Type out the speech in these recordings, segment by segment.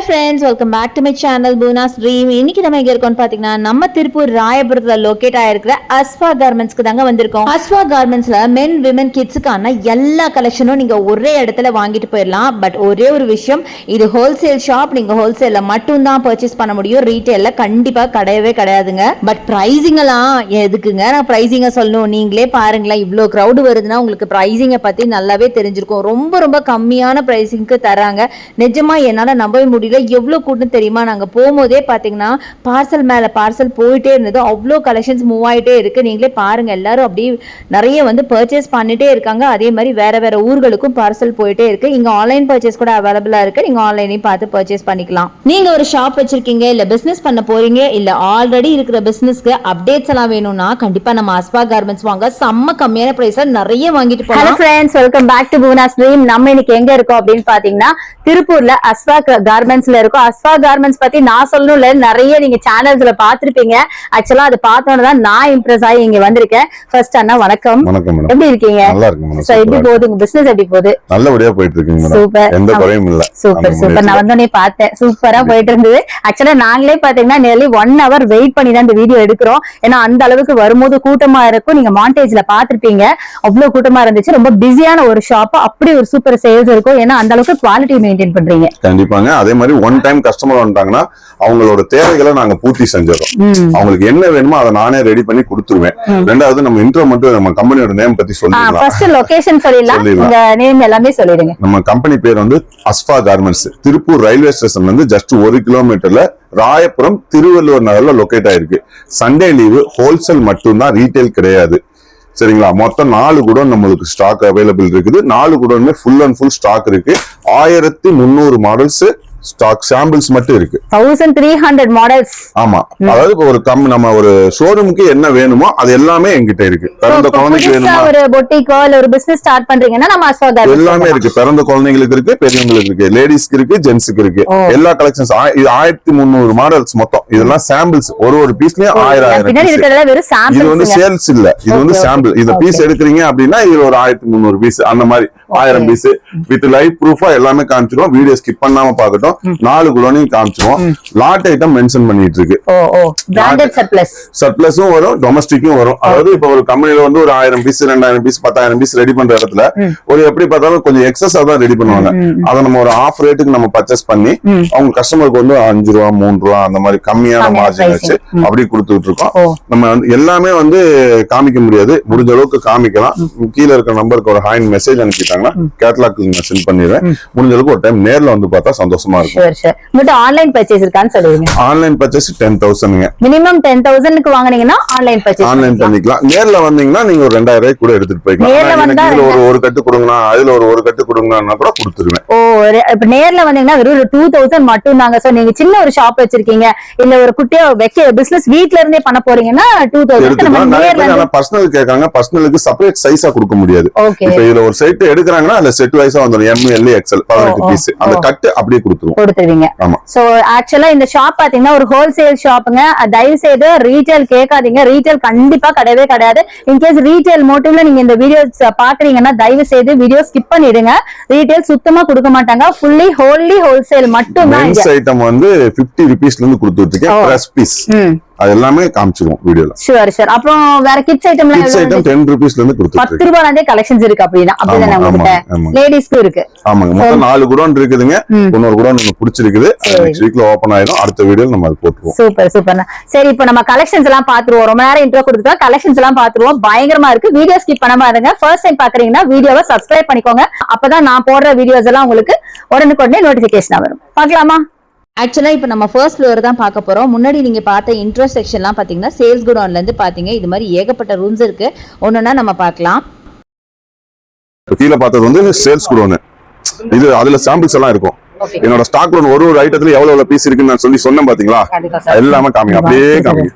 friends, welcome back to my channel Boona's Dream. இன்னைக்கு நம்ம எங்க இருக்கோம்னு பாத்தீங்கன்னா நம்ம திருப்பூர் ராயபுரத்துல லொகேட் ஆயிருக்கிற அஸ்வா கார்மெண்ட்ஸ்க்கு தாங்க வந்திருக்கோம். அஸ்வா கார்மெண்ட்ஸ்ல men women kidsக்கான எல்லா கலெக்ஷனும் நீங்க ஒரே இடத்துல வாங்கிட்டு போயிடலாம். பட் ஒரே ஒரு விஷயம், இது ஹோல்சேல் ஷாப். நீங்க ஹோல்சேல்ல மட்டும் தான் பர்ச்சேஸ் பண்ண முடியும், ரீட்டைல்ல கண்டிப்பா கிடையவே கிடையாதுங்க. பட் பிரைசிங் எல்லாம் எதுக்குங்க நான் பிரைசிங்க சொல்லணும், நீங்களே பாருங்களேன். இவ்வளவு கிரௌட் வருதுன்னா உங்களுக்கு பிரைசிங்கை பத்தி நல்லாவே தெரிஞ்சிருக்கும். ரொம்ப ரொம்ப கம்மியான பிரைசிங்க்கு தராங்க. நிஜமா என்னால நம்பவே முடியல, எவ்வளவு கூட்டம் தெரியுமா. நாங்க போகும்போதே பாத்தீங்கன்னா பார்சல் மேல பார்சல் போயிட்டே இருந்தது, அவ்வளோ கலெக்ஷன்ஸ் மூவ் ஆயிட்டே இருக்கு. நீங்களே பாருங்க, எல்லாரும் அப்படி நிறைய வந்து பர்ச்சேஸ் பண்ணிட்டே இருக்காங்க. அதே மாதிரி வேற வேற ஊர்களுக்கும் பார்சல் போயிட்டே இருக்கு. இங்க ஆன்லைன் பர்ச்சேஸ் கூட அவைலபிளா இருக்கு, நீங்க ஆன்லைனையும் பார்த்து பர்ச்சேஸ் பண்ணிக்கலாம். நீங்க ஒரு ஷாப் வச்சிருக்கீங்க, இல்ல பிசினஸ் பண்ண போறீங்க, இல்ல ஆல்ரெடி இருக்கிற பிசினஸ்க்கு அப்டேட்ஸ் எல்லாம் வேணும்னா கண்டிப்பா நம்ம அஸ்வா கார்மெண்ட்ஸ் வாங்க. செம்ம கம்மியான பிரைஸ்ல நிறைய வாங்கிட்டு போகலாம். Hello friends, welcome back to Poona's dream. நம்ம இன்னைக்கு எங்க இருக்கோம் அப்படின்னு பாத்தீங்கன்னா திருப்பூர்ல அஸ்வா கார்மெண்ட்ஸ்ல இருக்கும். அஸ்வா கார்மெண்ட்ஸ் பத்தி நான் சொல்லணும்ல, நிறைய நீங்க சேனல்ஸ்ல பாத்துருப்பீங்க. ஆக்சுவலா அது பார்த்தோன்னு தான் நான் இம்ப்ரெஸ் ஆகி இங்க வந்திருக்கேன். ஃபர்ஸ்ட் அண்ணா வணக்கம். எப்படி இருக்கீங்க? நல்லா இருக்கு. சோ எப்படி போகுது உங்க பிசினஸ்? எப்படி போகுது? நல்லபடியா போயிட்டு இருக்கு. சூப்பர், எந்த குறையும் இல்ல. Super super. நான் வந்தோடனே பார்த்தேன், சூப்பரா போயிட்டு இருந்தது. ஆக்சுவலா நாங்களே பாத்தீங்கன்னா நியர்லி 1 hour வெயிட் பண்ணி தான் இந்த வீடியோ எடுக்கிறோம். ஏன்னா அந்த அளவுக்கு வரும்போது கூட்டமா இருக்கும். நீங்க மாண்டேஜ்ல பாத்திருப்பீங்க, அவ்வளவு கூட்டமா இருந்துச்சு. ரொம்ப பிஸியான ஒரு ஷாப், அப்படி ஒரு சூப்பர் சேல்ஸ் இருக்கும். ஏன்னா அந்த அளவுக்கு குவாலிட்டி மெயின்டைன் பண்றீங்க. கண்டிப்பாங்க. அதே மாதிரி ஒன் டைம் கஸ்டமர் வந்துட்டாங்கன்னா அவங்களோட தேவைகளை நாங்க பூர்த்தி செஞ்சிடறோம். அவங்களுக்கு என்ன வேணுமோ அதை நானே ரெடி பண்ணி கொடுத்துருவேன். ரெண்டாவது நம்ம இன்ட்ரோ மட்டும் நம்ம கம்பெனியோட நேம் பத்தி சொல்லிடலாம். ஃபர்ஸ்ட் லொகேஷன் சொல்லிடலாம், உங்க நேம் எல்லாமே சொல்லிடுங்க. நம்ம கம்பெனி பேர் வந்து அஸ்வா கார்மெண்ட்ஸ். திருப்பூர் ரயில்வே ஸ்டேஷன்ல இருந்து ஜஸ்ட் 1 கிலோமீட்டர்ல ராயபுரம் திருவள்ளுவர் நகர்ல லொகேட் ஆயிருக்கு. சண்டே லீவு, ஹோல்சேல் மட்டும் தான், ரீட்டைல் கிடையாது. சரிங்களா? மொத்தம் 4 குடோன் நம்மளுக்கு ஸ்டாக் அவைலபிள் இருக்குது. 4 குடோனுமே ஃபுல் அண்ட் ஃபுல் ஸ்டாக் இருக்கு. 1300 மாடல்ஸ் ஸ்டாக் சாம்பிள்ஸ் மட்டும் இருக்கு. 1300 மாடல்ஸ். ஆமா, அதாவது ஒரு நம்ம ஒரு ஷோரூமுக்கு என்ன வேணுமோ அது எல்லாமே என்கிட்ட இருக்கு. பிறந்த குழந்தைக்கு வேணுமா, ஒரு பொட்டிக்கோ இல்ல ஒரு பிசினஸ் ஸ்டார்ட் பண்றீங்கன்னா நம்ம அஸ்வா கார்மெண்ட்ஸ் எல்லாமே இருக்கு. பிறந்த குழந்தைங்களுக்கு இருக்கு, பெரியவங்களுக்கு இருக்கு, லேடிஸ்க்கு இருக்கு, ஜென்ட்ஸ்க்கு இருக்கு. எல்லா கலெக்ஷன்ஸ் இது 1300 மாடல்ஸ் மொத்தம். இதெல்லாம் சாம்பிள்ஸ். ஒரு பீஸ்லயும் 1000 இது வந்து சேல்ஸ் இல்ல, இது வந்து சாம்பிள். இந்த பீஸ் எடுக்கிறீங்க அப்படின்னா இது ஒரு 1300 பீஸ், அந்த மாதிரி 1000 பீஸ் வித் லைவ் ப்ரூஃபா எல்லாமே காமிச்சிருவோம். வீடியோ ஸ்கிப் பண்ணாம பாக்கட்டும். 4 குடோனையும் காமிச்சிருவோம். லாட் ஐட்டம் மென்ஷன் பண்ணிட்டு இருக்கு. பிராண்டட் சர்ப்ளஸும் வரும், டொமஸ்டிக்கும் வரும். அதாவது இப்ப ஒரு கம்பெனில வந்து ஒரு 1000 பீஸ் 2000 பீஸ் 10000 பீஸ் ரெடி பண்ற இடத்துல ஒரு எப்படி பார்த்தாலும் கொஞ்சம் எக்ஸஸா தான் ரெடி பண்ணுவாங்க. அதை நம்ம ஒரு ஆஃப் ரேட்டுக்கு நம்ம பர்ச்சேஸ் பண்ணி அவங்க கஸ்டமருக்கு வந்து 5 ரூபா 3 ரூபா அந்த மாதிரி கம்மியான மார்ஜின் வச்சு அப்படி கொடுத்துட்டு இருக்கோம். நம்ம வந்து எல்லாமே வந்து காமிக்க முடியாது, முடிஞ்ச அளவுக்கு காமிக்கலாம். கீழே இருக்கிற நம்பருக்கு ஒரு ஹாய் மெசேஜ் அனுப்பிட்டாங்கன்னா கேட்டலாக் நான் சென்ட் பண்ணிடுவேன். முடிஞ்ச அளவுக்கு ஒரு டைம் நேர்ல வந்து பார்த்தா சந்தோஷமா இருக்கும். ஆன்லைன் பர்ச்சேஸ் இருக்கான்னு சொல்லுங்க. Online purchase 10,000 minimum. 10,000க்கு வாங்குனீங்கன்னா ஆன்லைன் பர்ச்சேஸ் ஆன்லைன் பண்ணிக்கலாம். நேர்ல வந்தீங்கன்னா நீங்க ஒரு 2000 ரூபாய் கூட எடுத்துட்டு போய்க்கலாம். ஒரு கட்டு கொடுங்கனா, அதுல ஒரு கட்டு கொடுங்கனா கூட கொடுத்துருவேன். இப்ப நேர்ல வந்தீங்கன்னா வெறும் 2000 மட்டும் தாங்க. சோ நீங்க சின்ன ஒரு ஷாப் வச்சிருக்கீங்க, இல்ல ஒரு குட்டியா வைக்க பிசினஸ் வீட்ல இருந்தே பண்ண போறீங்கன்னா 2000. பர்சனல் கேட்காங்க, பர்சனலுக்கு செப்பரேட் சைஸா கொடுக்க முடியாது. இப்ப இதுல ஒரு செட் எடுக்கறாங்கன்னா அதுல செட் வைஸா வந்துரும். M, L, XL 18 piece. அந்த கட்டு அப்படியே கொடுத்துருவீங்க. சோ ஆக்சுவலா இந்த ஷாப் பாத்தீங்கன்னா ஒரு ஹோல்சேல் ஷாப்புங்க. தயவு செய்து ரீட்டைல் கேட்காதீங்க, ரீட்டைல் கண்டிப்பா கிடையவே கிடையாது. இன்கேஸ் ரீட்டைல் மோட்டிவ்ல நீங்க இந்த வீடியோஸ் பாக்குறீங்கன்னா தயவு செய்து வீடியோ ஸ்கிப் பண்ணிடுங்க. ரீட்டைல் சுத்தமா கொடுக்க மாட்டாங்க, ஃபுல்லி ஹோல்லி ஹோல்சேல் மட்டும் தான். மென்ஸ் ஐட்டம் வந்து 50 ரூபீஸ்ல இருந்து கொடுத்துட்டு இருக்கேன். பிரஸ் பீஸ் அது எல்லாமே காமிச்சிருவோம் வீடியோல. Sure sure. அப்புறம் வேற கிட்ஸ் ஐட்டம்லாம் கிட்ஸ் ஐட்டம் 10 ரூபீஸ்ல இருந்து கொடுத்துட்டு 10 ரூபாயில இருந்தே கலெக்ஷன்ஸ் இருக்கு. அப்படினா அப்படிதானே உங்ககிட்ட லேடிஸ்க்கு இருக்கு? ஆமாங்க, மொத்தம் 4 குடோன் இருக்குதுங்க. இன்னொரு குடோன் நமக்கு பிடிச்சிருக்குது, நெக்ஸ்ட் வீக்ல ஓபன் ஆயிடும். அடுத்த வீடியோல நம்ம அது போட்டுருவோம். Super super. சரி, இப்போ நம்ம கலெக்ஷன்ஸ் எல்லாம் பாத்துருவோம். ரொம்ப நேரம் இன்ட்ரோ கொடுத்துட்டோம், கலெக்ஷன்ஸ் எல்லாம் பாத்துருவோம். பயங்கரமா இருக்கு. வீடியோ ஸ்கிப் பண்ணாம இருங்க. ஃபர்ஸ்ட் டைம் பாக்குறீங்கன்னா வீடியோவை சப்ஸ்கிரைப் பண்ணிக்கோங்க. அப்பதான் நான் போடுற வீடியோஸ் எல்லாம் உங்களுக்கு உடனுக்குடனே நோட்டிபிகேஷன் வரும். பார்க்கலாமா? ஆக்சுவலா இப்போ நம்ம ஃபர்ஸ்ட் ஃப்ளோர் தான் பார்க்க போறோம். முன்னாடி நீங்க பார்த்த இன்ட்ரோ செக்ஷன்லாம் பாத்தீங்கன்னா சேல்ஸ் குடோன்ல இருந்து பாத்தீங்க. இது மாதிரி ஏகப்பட்ட ரூம்ஸ் இருக்கு, ஒன்னொன்னா நம்ம பார்க்கலாம். கீழே பார்த்தது வந்து சேல்ஸ் குடோன். இது அதுல சாம்பிள்ஸ் எல்லாம் இருக்கும். என்னோட ஸ்டாக் குடோன் ஒரு ஐட்டத்துல எவ்வளவு பீஸ் இருக்குன்னு நான் சொன்னேன் பாத்தீங்களா? எல்லாமே காமிங்க, அப்படியே காமிங்க.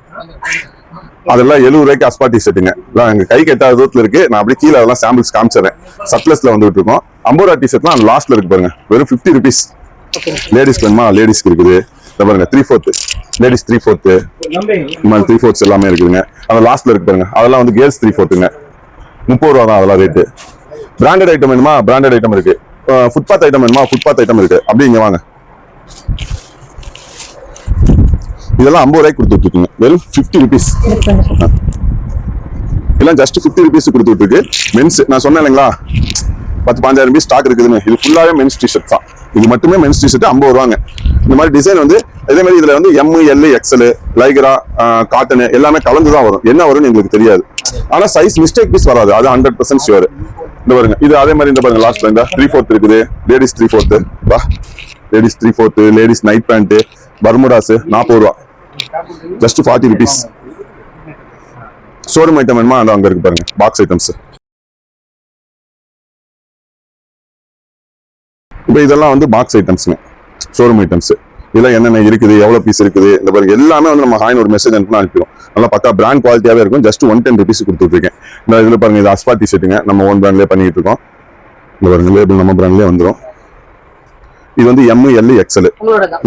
அதெல்லாம் 70 ரூபாய்க்கு அஸ்பாட்டி செட்டுங்க. எங்க கை கெட்டாத தூரத்துல இருக்கு. நான் அப்படியே கீழே அதெல்லாம் சாம்பிள்ஸ் காமிச்சிடறேன். சப்ளஸ்ல வந்துட்டு இருக்கோம். 50 ரூபா டிஷர்ட்லாம் லாஸ்ட்ல இருக்கு பாருங்க, வெறும் 50 ரூபீஸ். லேடிஸ்க்கு வேணுமா? லேடிஸ்க்கு இருக்குது. பாருங்க 3/4 லேடிஸ் 3/4 3/4 எல்லாமே இருக்குதுங்க. அந்த லாஸ்ட்ல இருக்கு பாருங்க, அதெல்லாம் வந்து கேர்ள்ஸ் 3/4ங்க. 30 ரூபா தான் அதெல்லாம் ரேட்டு. பிராண்டட் ஐட்டம் வேணுமா? பிராண்டட் ஐட்டம் இருக்கு. ஃபுட்பாத் ஐட்டம் வேணுமா? ஃபுட்பாத் ஐட்டம் இருக்கு. அப்படி இங்க வாங்க. இதெல்லாம் 50 ரூபாய்க்கு கொடுத்துட்டு இருக்கீங்க, வெறும் 50 ருபீஸ். இதெல்லாம் ஜஸ்ட் 50 ருபீஸ் கொடுத்துட்டு இருக்கு. மென்ஸ் நான் சொன்னேன் இல்லைங்களா 10-15 ரூபாய் ஸ்டாக் இருக்குதுன்னு, இது ஃபுல்லாவே மென்ஸ் டிஷர்ட் தான். இது மட்டுமே மென்ஸ் டிஷர்ட் 50 ரூபாங்க. இந்த மாதிரி டிசைன் வந்து இதே மாதிரி இதுல வந்து M, L, XL, Lycra, cotton எல்லாமே கலந்து தான் வரும். என்ன வரும்னு எங்களுக்கு தெரியாது. ஆனா சைஸ் மிஸ்டேக் பீஸ் வராது, அது 100% ஷுவர். இந்த பாருங்க, இது அதே மாதிரி இந்த பாருங்க லாஸ்ட்ல இந்த 3/4 இருக்குது, லேடிஸ் 3/4 வா, ladies 3/4, ladies night pant, Bermudas 40 ரூபா, ஜஸ்ட் 40 ருபீஸ். ஷோரூம் ஐட்டம் வேணுமா அது அங்க இருக்கு பாருங்க, பாக்ஸ் ஐட்டம்ஸ். இப்போ இதெல்லாம் வந்து பாக்ஸ் ஐட்டம்ஸ்ங்க, ஷோரூம் ஐட்டம்ஸ். இதெல்லாம் என்னென்ன இருக்குது, எவ்வளவு பீஸ் இருக்குது, இந்த பாருங்க எல்லாமே வந்து நம்ம ஹாயின் ஒரு மெசேஜ் அனுப்பினா அனுப்பிடும். நல்லா பக்கா பிராண்ட் குவாலிட்டியாவே இருக்கும். ஜஸ்ட் 110 ருபீஸ் கொடுத்துட்டு இருக்கேன். இந்த இதுல பாருங்க, இது அஸ்பா டிஷர்ட்டுங்க, நம்ம ஓன் பிராண்ட்லயே பண்ணிட்டு இருக்கோம். இந்த பாருங்க லேபிள் நம்ம பிராண்ட்லயே வந்துடும். இது வந்து எம், எல், எக்ஸ்எல்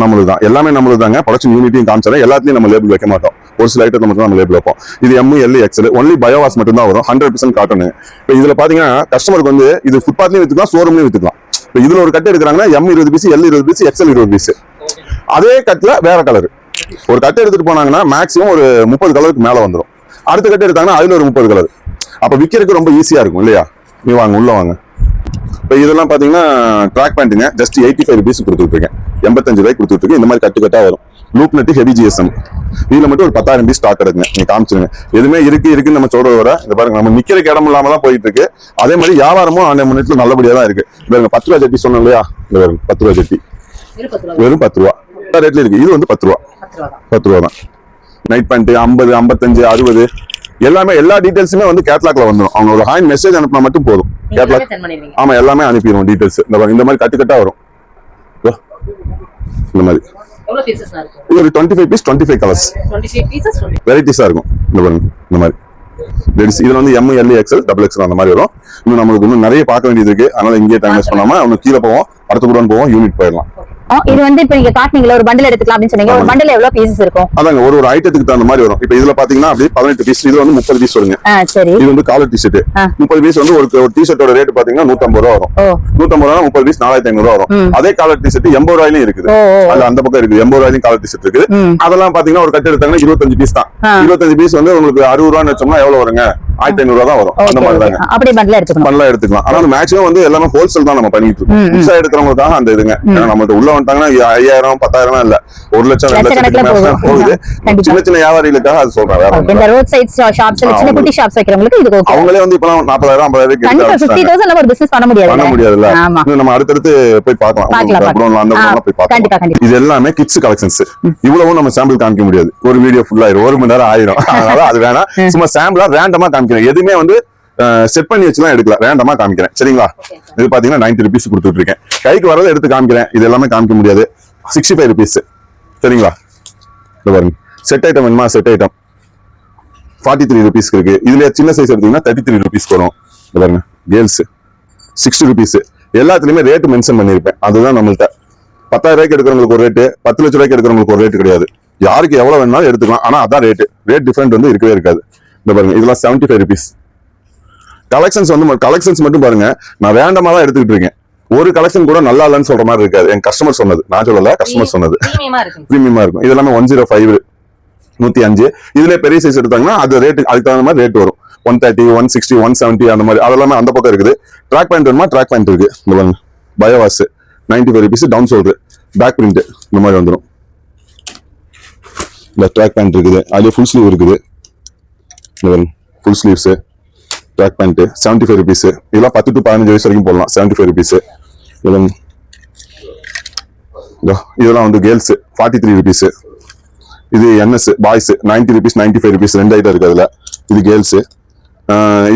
நம்மளுக்கு தான், எல்லாமே நம்மளுக்கு தாங்க. ப்ரொடக்ஷன் யூனிட்டையும் காமிச்சாலும் எல்லாத்தையும் நம்ம லேபிள் வைக்க மாட்டோம், ஒரு சில ஐட்டத்தை மட்டும் நம்ம லேபிள் வைப்போம். இது எம், எல், எக்ஸ்எல் ஒன்லி பயோவாஸ் மட்டும் தான் வரும், 100% காட்டன். இப்போ இதுல பாத்தீங்கன்னா கஸ்டமருக்கு வந்து இது ஃபுட்பாத்லயும் வித்துக்கலாம், ஷோரூம்லயும் வித்துக்கலாம். இப்போ இதுல ஒரு கட்டு எடுக்கிறாங்கன்னா M 20 piece, L 20 piece, XL 20 piece. அதே கட்டுல வேற கலர் ஒரு கட்டு எடுத்துட்டு போனாங்கன்னா மேக்ஸிமம் ஒரு 30 கலருக்கு மேல வந்துடும். அடுத்த கட்டு எடுத்தாங்கன்னா அதுல ஒரு 30 கலர். அப்ப விக்கிறதுக்கு ரொம்ப ஈஸியா இருக்கும் இல்லையா? நீ வாங்க, உள்ள வாங்க. இப்போ இதெல்லாம் பாத்தீங்கன்னா ட்ராக் பேண்ட்டுங்க, ஜஸ்ட் 85 ருபீஸ் கொடுத்துட்டு இருக்கேன், 85 ரூபாய்க்கு கொடுத்துட்டு இருக்கேன். இந்த மாதிரி கட்டு கட்டா வரும். Loop net heavy GSM. இதுல மட்டும் ஒரு 10,000 பீஸ் ஸ்டாக் எடுங்க, நீங்க காமிச்சிருங்க. எதுவுமே இருக்குன்னு நம்ம சொல்றத விட இந்த பாருங்க, நம்ம நிக்கிறதுக்கு இடம் இல்லாம தான் போயிட்டு இருக்கு. அதே மாதிரி வியாபாரமும் அந்த முன்னெட்ல நல்லபடியா தான் இருக்கு. பாருங்க 10 ரூபா ஜட்டி சொன்னோம் இல்லையா, இந்த பாருங்க 10 ரூபா ஜட்டி வெறும் 10 ரூபா ரேட்ல இருக்கு. இது வந்து 10 ரூபா, 10 ரூபா தான். நைட் பேண்ட் 50, 55, 60 எல்லாமே எல்லா டீடைல்ஸுமே வந்து கேட்லாக்ல வந்துடும். அவங்களோட ஹாயின் மெசேஜ் அனுப்பினா மட்டும் போதும், கேட்லாக். ஆமா, எல்லாமே அனுப்பிடுவோம் டீடைல்ஸ். இந்த மாதிரி கட்டு கட்டா வரும். இந்த மாதிரி இது ஒரு 25 பீஸ், 25 கலர்ஸ் வெரைட்டிஸா இருக்கும். இந்த பாருங்க, இந்த மாதிரி லேடிஸ் இதுல வந்து M, L, XL, double XL அந்த மாதிரி வரும். இன்னும் நம்மளுக்கு இன்னும் நிறைய பார்க்க வேண்டியது இருக்கு. அதனால இங்கே டைம் வேஸ்ட் பண்ணாம இன்னும் கீழே போவோம், அடுத்த கூட போவோம், யூனிட் போயிடலாம். இது வந்து இப்ப நீங்க காட்டுனீங்களா ஒரு பண்டில் எடுத்துக்கலாம் அப்படின்னு சொன்னீங்க. ஒரு பண்டில் எவ்வளவு பீசஸ் இருக்கும்? அதாங்க ஒரு ஐட்டத்துக்கு தகுந்த மாதிரி வரும். இப்போ இதுல பாத்தீங்கன்னா அப்படி 18 பீஸ், இது வந்து 30 பீஸ் வருங்க. சரி, இது வந்து காலர் டிஷர்ட் 30 பீஸ் வந்து ஒரு டிஷர்ட்டோட ரேட் பாத்தீங்கன்னா 150 ரூபா வரும். 150 ரூபா 30 பீஸ் 4500 ரூபா வரும். அதே காலர் டிஷர்ட் 80 ரூபாயிலும் இருக்குது. அது அந்த பக்கம் இருக்குது, 80 ரூபாயிலும் காலர் டிஷர்ட் இருக்குது. அதெல்லாம் பாத்தீங்கன்னா ஒரு கட்டு எடுத்தாங்கன்னா 25 பீஸ் தான். 25 பீஸ் வந்து உங்களுக்கு 60 ரூபான்னு வச்சோம்னா எவ்வளவு வருங்க? 1500 ரூபா தான் வரும். அந்த மாதிரி தாங்க, அப்படியே பண்டில் எடுத்துக்கலாம். ஆனா மேக்ஸிமம் வந்து எல்லாமே ஹோல்சேல் தான் நம்ம பண்ணிட்டு இருக்கோம். புதுசா எடுக்கிறவங்களுக்காக அந்த இதுங்க. ஏன்னா நம்மள்ட்ட உள்ள வந்துட்டாங்கன்னா 5000, 10,000 இல்ல, 1 லட்சம், 2 லட்சம் போகுது. சின்ன சின்ன வியாபாரிகளுக்காக அது சொல்றேன். இந்த ரோட் சைட் ஷாப்ஸ்ல சின்ன குட்டி ஷாப்ஸ் வைக்கிறவங்களுக்கு இது ஓகே. அவங்களே வந்து இப்ப 40,000, 50,000 கண்டிப்பா 50,000 ல ஒரு பிசினஸ் பண்ண முடியாதுல்ல. ஆமா, நம்ம அடுத்து போய் பார்க்கலாம். அந்த போய் பார்க்கலாம். இது எல்லாமே கிட்ஸ் கலெக்ஷன்ஸ். இவ்வளவும் நம்ம சாம்பிள் காமிக்க முடியாது, ஒரு வீடியோ ஃபுல்லா ஆயிரும், 1 மணி நேரம் ஆயிரும். அதனால அது வேணாம், சும்மா சாம்பிளா ரேண்டமா காமிக்கிறேன். எதுவுமே வந்து செட் பண்ணி வச்சுலாம் எடுக்கலாம், ரேண்டமா காமிக்கிறேன். சரிங்களா? இது பாத்தீங்கன்னா 90 ருபீஸ் கொடுத்துட்டு இருக்கேன். கைக்கு வரதை எடுத்து காமிக்கிறேன். இது எல்லாமே காமிக்க முடியாது. 65 ருபீஸ். சரிங்களா? இந்த பாருங்க, செட் ஐட்டம் வேணுமா? செட் ஐட்டம் 43 ருபீஸ் இருக்கு. இதுல சின்ன சைஸ் எடுத்தீங்கன்னா 33 ருபீஸ் வரும். இந்த பாருங்க, கேர்ள்ஸ் 60 ருபீஸ். எல்லாத்துலயுமே ரேட் மென்ஷன் பண்ணிருப்பேன். அதுதான் நம்மள்ட்ட 10,000 ரூபாய்க்கு எடுக்கிறவங்களுக்கு ஒரு ரேட்டு, 10 லட்சம் ரூபாய்க்கு எடுக்கிறவங்களுக்கு ஒரு ரேட் கிடையாது. யாருக்கு எவ்வளவு வேணாலும் எடுத்துக்கலாம். ஆனா அதான் ரேட் டிஃபரெண்ட் வந்து இருக்கவே இருக்காது. இந்த பாருங்க, இதெல்லாம் 75 ருபீஸ். கலெக்ஷன்ஸ் வந்து கலெக்ஷன்ஸ் மட்டும் பாருங்க, நான் ரேண்டமா தான் எடுத்துக்கிட்டு இருக்கேன். ஒரு கலெக்ஷன் கூட நல்லா இல்லைன்னு சொல்ற மாதிரி இருக்காது. என் கஸ்டமர் சொன்னது, நான் சொல்லல, கஸ்டமர் சொன்னது. பிரீமியமா இருக்கும். இது எல்லாமே 105, 105. இதுல பெரிய சைஸ் எடுத்தாங்கன்னா அது ரேட், அதுக்கு தகுந்த மாதிரி ரேட் வரும். 130, 160, 170 அந்த மாதிரி. அதெல்லாமே அந்த பக்கம் இருக்குது. ட்ராக் பேண்ட் வேணுமா? ட்ராக் பேண்ட் இருக்கு. இந்த பாருங்க, பயோவாஸ் 95 rupees. Down shoulder, back print இந்த மாதிரி வந்துடும். இந்த ட்ராக் பேண்ட் இருக்குது, அதுல ஃபுல் ஸ்லீவ் இருக்குது. இந்த பாருங்க, full sleeves track pant 75 rupees. இதெல்லாம் 10 to 15 வயசு வரைக்கும் போடலாம். 75 ருபீஸ். இதெல்லாம் வந்து கேர்ள்ஸ் 43 ருபீஸ். இது NS boys 90 rupees, 95 rupees. 2 item இருக்கு அதுல. இது கேர்ள்ஸ்.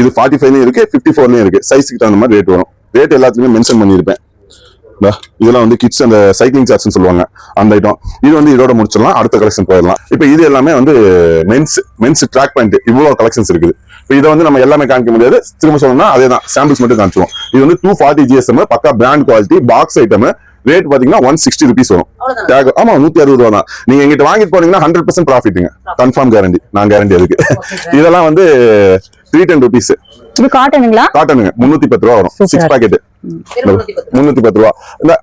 இது 45 இருக்கு, 54 இருக்கு. சைஸுக்கு தகுந்த மாதிரி ரேட் வரும். ரேட் எல்லாத்துலயுமே மென்ஷன் பண்ணிருப்பேன். இதெல்லாம் வந்து கிட்ஸ் அந்த சைக்கிளிங் சார்ட்ஸ் சொல்லுவாங்க, அந்த ஐட்டம். இது வந்து இதோட முடிச்சிடலாம், அடுத்த கலெக்ஷன் போயிடலாம். இப்ப இது எல்லாமே வந்து மென்ஸ் ட்ராக் பேண்ட். இவ்வளவு கலெக்ஷன்ஸ் இருக்குது. இப்ப இதை வந்து நம்ம எல்லாமே காமிக்க முடியாது. திரும்ப சொல்லணும்னா அதேதான், சாம்பிள்ஸ் மட்டும் காமிச்சுவோம். இது வந்து 240 GSM, பக்கா brand quality, box item. Rate பாத்தீங்கன்னா 160 ருபீஸ் வரும். ஆமா, 160 ரூபா தான். நீங்க எங்கிட்ட வாங்கிட்டு போனீங்கன்னா 100% ப்ராஃபிட்டுங்க, கன்ஃபார்ம் கேரண்டி. நான் கேரண்டி அதுக்கு. இதெல்லாம் வந்து 310 ருபீஸ். இது காட்டனுங்களா? காட்டனுங்க 310 ரூபா வரும். 6 பாக்கெட் 310 ரூபா.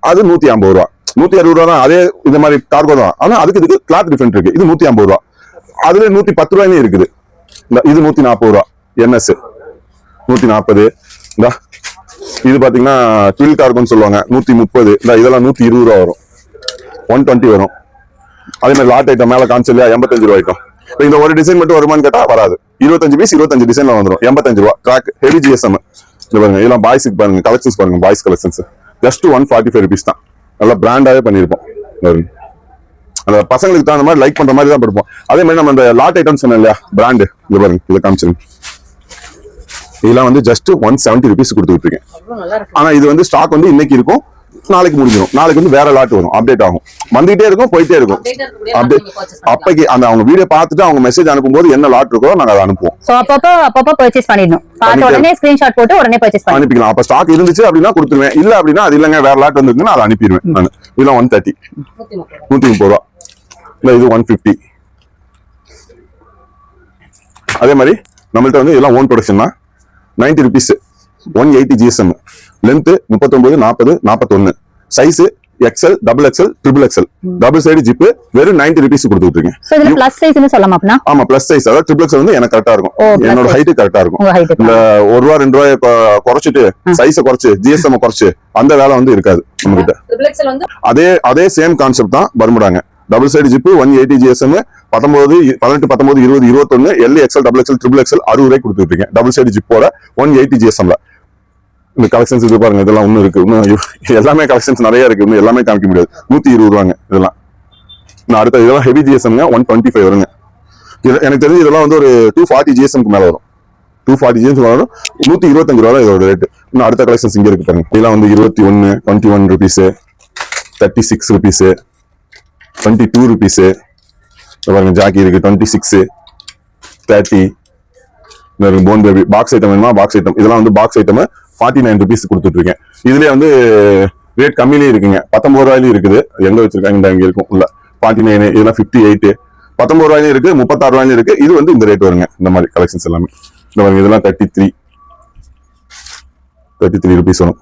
அது 150 ரூபா. 160 ரூபா தான், அதே இந்த மாதிரி கார்கோ தான். ஆனா அதுக்கு இதுக்கு கிளாத் டிஃபரெண்ட் இருக்கு. இது 150 ரூபா, அதுல 110 ரூபாயும் இருக்குது. இது 140 ரூபா NS 140. இது பாத்தீங்கன்னா ட்வில் கார்கோன்னு சொல்லுவாங்க 130. இதெல்லாம் 120 ரூபா வரும், 120 வரும். அதே மாதிரி லாட் ஐட்டம் மேல காமிச்சில்லையா 85 ரூபா ஐட்டம். இந்த ஒரு டிசைன் மட்டும் வருமானு கேட்டா வராது. 25 பீஸ் 25 டிசைன்ல வந்துடும் 85 ரூபா. Crack heavy GSM. இது பாருங்க, இதெல்லாம் பாய்ஸுக்கு பாருங்க, கலெக்ஷன்ஸ் பாருங்க, பாய்ஸ் கலெக்ஷன்ஸ் ஜஸ்ட் 145 ருபீஸ் தான். நல்லா பிராண்டாவே பண்ணிருப்போம். அந்த பசங்களுக்கு தகுந்த மாதிரி லைக் பண்ற மாதிரி தான் இருப்போம். அதே மாதிரி நம்ம அந்த லாட் ஐட்டம் சொன்னோம் இல்லையா பிராண்டு, இது பாருங்க, இதை காமிச்சிருங்க. இதெல்லாம் வந்து ஜஸ்ட் 170 ருபீஸ் கொடுத்துட்டு இருக்கேன். ஆனா இது வந்து ஸ்டாக் வந்து இன்னைக்கு இருக்கும், நாளைக்கு முடிஞ்சிடும். நாளைக்கு வந்து வேற லாட் வரும், அப்டேட் ஆகும், வந்துகிட்டே இருக்கும், போயிட்டே இருக்கும். அப்பைக்கு அந்த அவங்க வீடியோ பார்த்துட்டு அவங்க மெசேஜ் அனுப்பும்போது என்ன லாட் இருக்கோ நாங்க அதை அனுப்புவோம். சோ அப்பப்போ பர்ச்சேஸ் பண்ணிடணும். பார்த்த உடனே ஸ்கிரீன்ஷாட் போட்டு உடனே பர்ச்சேஸ் அனுப்பிக்கலாம். அப்ப ஸ்டாக் இருந்துச்சு அப்படின்னா கொடுத்துருவேன், இல்ல அப்படின்னா அது இல்லங்க வேற லாட் வந்துருக்குன்னு அதை அனுப்பிடுவேன் நான். இதெல்லாம் 130 130 ரூபா. இல்ல இது 150. அதே மாதிரி நம்மள்ட்ட வந்து இதெல்லாம் ஓன் ப்ரொடக்ஷன் தான். 90 rupees 180 GSM. Length 39 40 41. Size XL double XL triple XL double side zip வெறும் 90 ருபீஸ் கொடுத்துட்டு இருக்கேன். சோ இதுல பிளஸ் சைஸ்னு சொல்லலாம் அப்பனா? ஆமா பிளஸ் சைஸ். அதாவது ட்ரிபிள் XL வந்து எனக்கு கரெக்டா இருக்கும், என்னோட ஹைட் கரெக்டா இருக்கும். இந்த 1 ரூபா 2 ரூபாய் குறைச்சிட்டு சைஸ குறைச்சு GSM குறைச்சு அந்த வேலை வந்து இருக்காது நம்ம கிட்ட. அதே சேம் கான்செப்ட் தான் பர்முடாங்க. Double side zip 180 GSM 19 18 19 20 21 LXL double XL triple XL 60 ரூபாய் கொடுத்துட்டு இருக்கேன். டபுள் சைடு ஜிப்போட 180 GSMல. இந்த கலெக்ஷன்ஸ் இது பாருங்க, இதெல்லாம் இன்னும் இருக்கு, இன்னும் எல்லாமே கலெக்ஷன்ஸ் நிறைய இருக்கு, இன்னும் எல்லாமே காமிக்க முடியாது. 120 ரூபாங்க இதெல்லாம். நான் அடுத்த இதெல்லாம் ஹெவி GSM 125 வருங்க. எனக்கு தெரிஞ்சு இதெல்லாம் வந்து ஒரு 240 GSMக்கு மேல வரும். 240 GSM வரும். 125 ரூபா தான் இதோட ரேட். இன்னும் அடுத்த கலெக்ஷன்ஸ் இங்க இருக்கு பாருங்க. இதெல்லாம் வந்து 21 21 ருபீஸ், 36 ருபீஸ், 22 ருபீஸ். பாருங்க ஜாக்கி இருக்கு 26 30. போன் பேபி பாக்ஸ் ஐட்டம் வேணுமா பாக்ஸ் ஐட்டம். இதெல்லாம் வந்து பாக்ஸ் ஐட்டம் 49 ருபீஸ் கொடுத்துட்டு இருக்கேன். இதுலயே வந்து ரேட் கம்மியிலே இருக்குங்க, 19 ரூபாயிலும் இருக்குது. எங்க வச்சிருக்காங்க இங்க இருக்கும் உள்ள 49. இதெல்லாம் 58 19 ரூபாயிலும் இருக்கு, 36 ரூபாயிலும் இருக்கு. இது வந்து இந்த ரேட் வருங்க. இந்த மாதிரி கலெக்ஷன்ஸ் எல்லாமே இந்த பாருங்க, இதெல்லாம் 33 ருபீஸ் வரும்.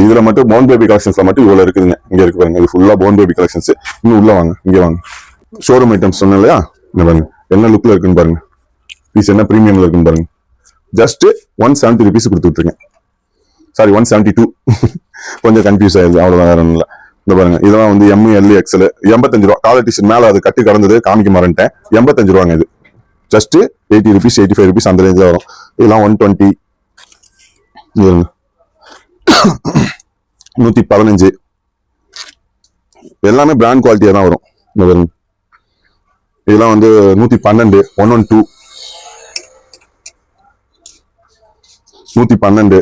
இதுல மட்டும் போன் பேபி கலெக்ஷன்ஸ்ல மட்டும் இவ்வளவு இருக்குதுங்க. இங்க இருக்கு பாருங்க, இது ஃபுல்லா போன் பேபி கலெக்ஷன்ஸ். இன்னும் உள்ள வாங்க, இங்க வாங்க. ஷோரூம் ஐட்டம்ஸ் சொன்னேன் இல்லையா, இந்த பாருங்க என்ன லுக்ல இருக்குன்னு பாருங்க, பீஸ் என்ன பிரீமியம்ல இருக்குன்னு பாருங்க. ஜஸ்ட் 170 ருபீஸ் கொடுத்துட்டு இருக்கேன். சாரி 172. கொஞ்சம் கன்ஃபியூஸ் ஆயிருது, அவ்வளவுதான், வேற ஒண்ணும் இல்ல. இந்த பாருங்க இதெல்லாம் வந்து ML XL 85 ரூபா. காலர் டிஷர்ட் மேல அது கட்டி கடந்தது காமிக்க மாட்டேன். 85 ரூபாங்க இது. ஜஸ்ட் 80 ருபீஸ் 85 ருபீஸ் அந்த ரேஞ்ச் வரும். இதெல்லாம் 120 115. எல்லாமே பிராண்ட் குவாலிட்டியா தான் வரும். இந்த பாருங்க இதெல்லாம் வந்து 112 112 112